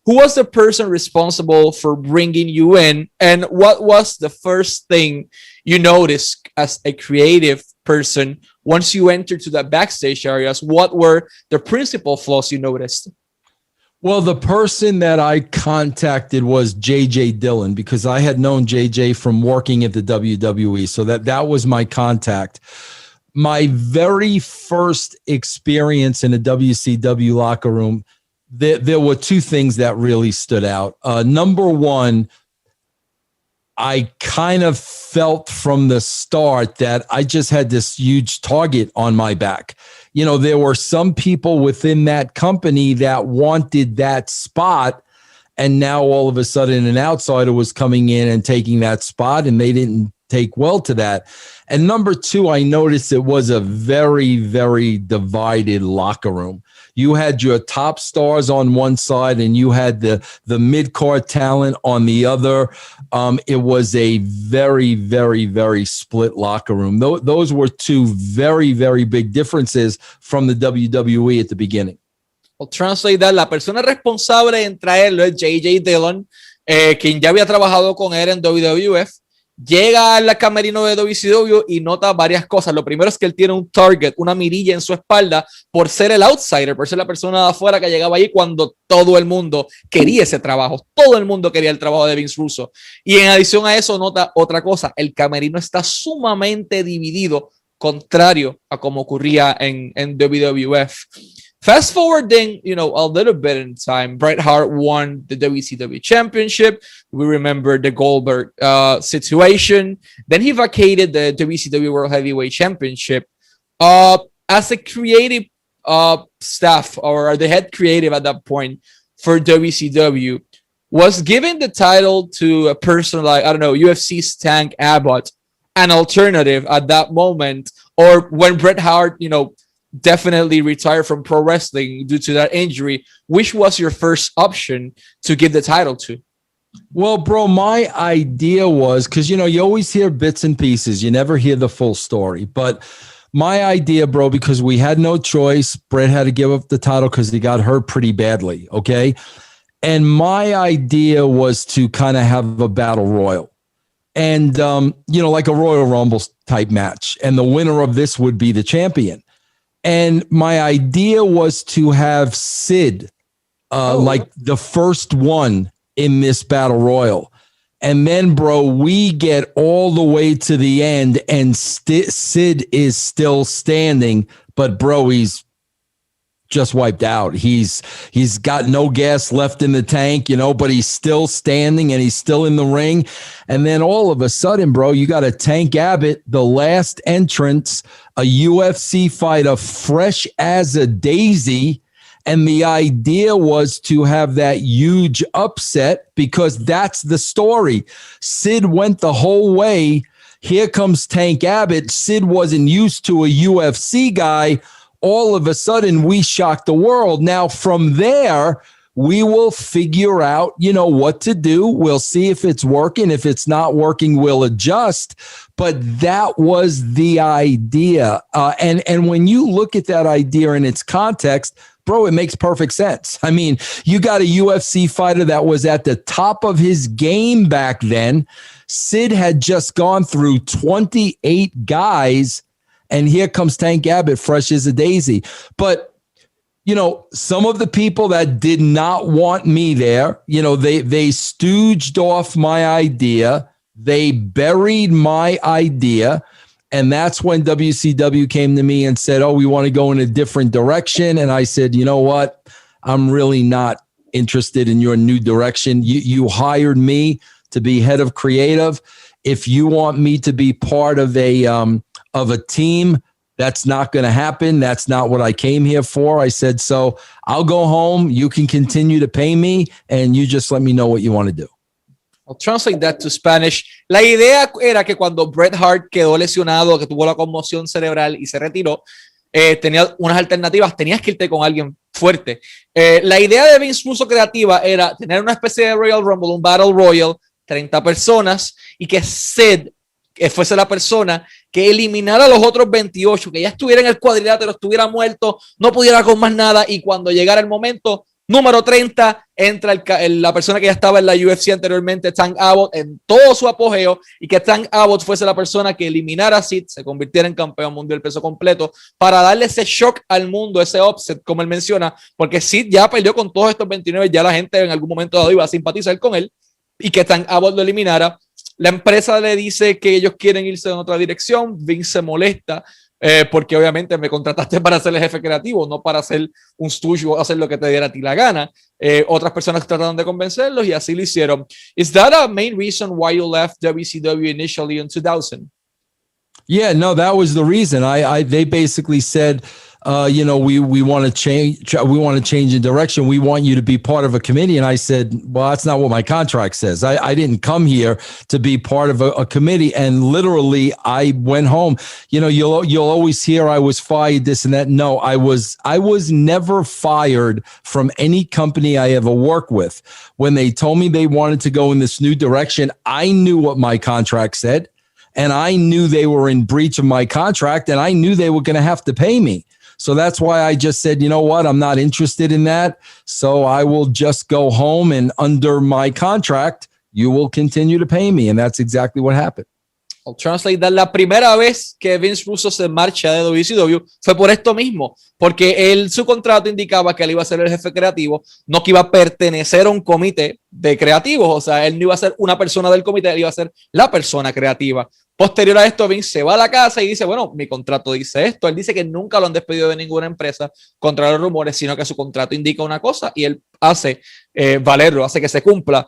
who was the person responsible for bringing you in, and what was the first thing you noticed as a creative person once you entered to the backstage areas? What were the principal flaws you noticed? Well, the person that I contacted was JJ Dillon, because I had known JJ from working at the WWE. So that was my contact. My very first experience in a WCW locker room, there were two things that really stood out. Number one, I kind of felt from the start that I just had this huge target on my back. You know, there were some people within that company that wanted that spot, and now all of a sudden an outsider was coming in and taking that spot, and they didn't take well to that. And number two, I noticed it was a very, very divided locker room. You had your top stars on one side, and you had the mid-card talent on the other. It was a very, very, very split locker room. Those were two very, very big differences from the WWE at the beginning. I'll translate that. La persona responsable en traerlo es JJ Dillon, quien ya había trabajado con él en WWF. Llega al camerino de WCW y nota varias cosas. Lo primero es que él tiene un target, una mirilla en su espalda por ser el outsider, por ser la persona de afuera que llegaba allí cuando todo el mundo quería ese trabajo. Todo el mundo quería el trabajo de Vince Russo. Y en adición a eso nota otra cosa. El camerino está sumamente dividido, contrario a como ocurría en WWF. Fast forwarding, a little bit in time, Bret Hart won the WCW championship. We remember the Goldberg situation. Then he vacated the WCW World Heavyweight Championship. As a creative staff, or the head creative at that point for WCW, was giving the title to a person like, UFC's Tank Abbott an alternative at that moment? Or when Bret Hart, definitely retired from pro wrestling due to that injury, which was your first option to give the title to? Well, bro, my idea was, because, you always hear bits and pieces. You never hear the full story. But my idea, bro, because we had no choice, Bret had to give up the title because he got hurt pretty badly, okay? And my idea was to kind of have a battle royal. And, like a Royal Rumble type match. And the winner of this would be the champion. And my idea was to have Sid, like the first one in this battle royal. And then, bro, we get all the way to the end, and Sid is still standing, but bro, he's just wiped out. He's got no gas left in the tank, but he's still standing and he's still in the ring. And then all of a sudden, bro, you got a Tank Abbott, the last entrance, a UFC fighter, fresh as a daisy. And the idea was to have that huge upset, because that's the story. Sid went the whole way. Here comes Tank Abbott. Sid wasn't used to a UFC guy. All of a sudden, we shocked the world. Now, from there, we will figure out, what to do. We'll see if it's working. If it's not working, we'll adjust. But that was the idea. And when you look at that idea in its context, bro, it makes perfect sense. I mean, you got a UFC fighter that was at the top of his game back then. Sid had just gone through 28 guys. And here comes Tank Abbott, fresh as a daisy. But, some of the people that did not want me there, they stooged off my idea. They buried my idea. And that's when WCW came to me and said, we want to go in a different direction. And I said, you know what? I'm really not interested in your new direction. You hired me to be head of creative. If you want me to be part of a team, that's not going to happen. That's not what I came here for. I said, so I'll go home. You can continue to pay me, and you just let me know what you want to do. I'll translate that to Spanish. La idea era que cuando Bret Hart quedó lesionado, que tuvo la conmoción cerebral y se retiró, tenía unas alternativas. Tenías que irte con alguien fuerte. La idea de Vince Russo creativa era tener una especie de Royal Rumble, un Battle Royal, 30 personas, y que Sid fuese la persona que eliminara a los otros 28, que ya estuviera en el cuadrilátero, estuviera muerto, no pudiera con más nada, y cuando llegara el momento, Número 30, entra la persona que ya estaba en la UFC anteriormente, Tank Abbott, en todo su apogeo, y que Tank Abbott fuese la persona que eliminara a Sid, se convirtiera en campeón mundial peso completo, para darle ese shock al mundo, ese upset, como él menciona, porque Sid ya perdió con todos estos 29, ya la gente en algún momento dado iba a simpatizar con él, y que Tank Abbott lo eliminara. La empresa le dice que ellos quieren irse en otra dirección, Vince se molesta, porque obviamente me contrataste para ser el jefe creativo, no para ser un stooge o hacer lo que te diera a ti la gana. Otras personas trataron de convencerlos y así lo hicieron. Is that a main reason why you left WCW initially in 2000? Yeah, no, that was the reason. They basically said, we want to change. We want to change the direction. We want you to be part of a committee. And I said, well, that's not what my contract says. I didn't come here to be part of a committee. And literally, I went home. You'll always hear I was fired, this and that. No, I was never fired from any company I ever worked with. When they told me they wanted to go in this new direction, I knew what my contract said. And I knew they were in breach of my contract, and I knew they were going to have to pay me. So that's why I just said, you know what, I'm not interested in that. So I will just go home, and under my contract, you will continue to pay me. And that's exactly what happened. I'll translate that. La primera vez que Vince Russo se marcha de WCW fue por esto mismo, porque su contrato indicaba que él iba a ser el jefe creativo, no que iba a pertenecer a un comité de creativos, o sea, él no iba a ser una persona del comité, él iba a ser la persona creativa. Posterior a esto, Vince se va a la casa y dice, bueno, mi contrato dice esto. Él dice que nunca lo han despedido de ninguna empresa contra los rumores, sino que su contrato indica una cosa y él hace valerlo, hace que se cumpla.